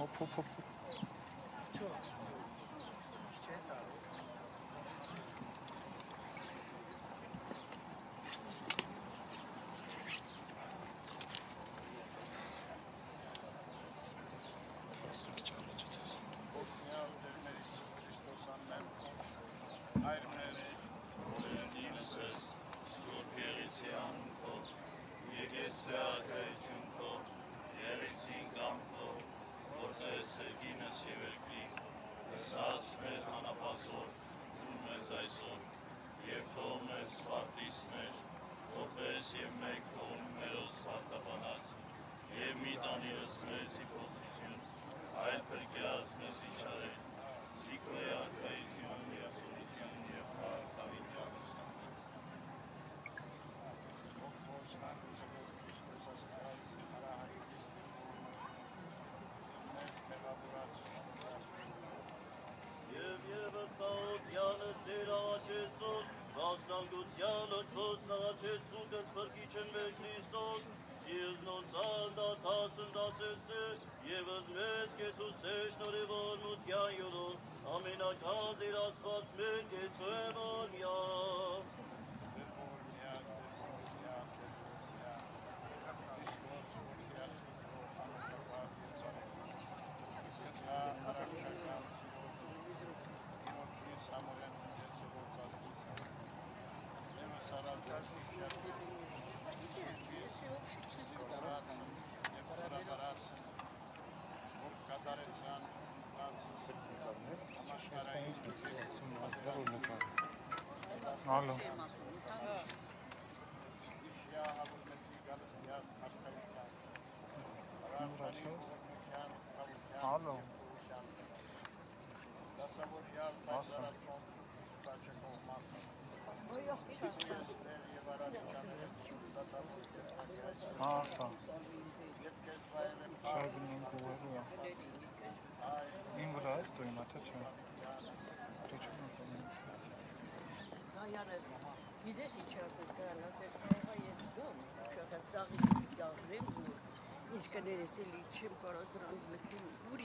Հոփ հոփ հոփ։ Չէ։ Չէ տալու։ Ալո։ Ալո։ Ասա։ Շարդին գուղերուա։ Ին վրա է ստոյնա, թե չէ։ Թե չէ նոտանում։ Գիտես ինչ արդեն կրանաց է կարողա ես գամ, շատ տաղի դաղրեմ զուր, իսկ ներես էլի չեմ կարող դրանց մտքին, ուր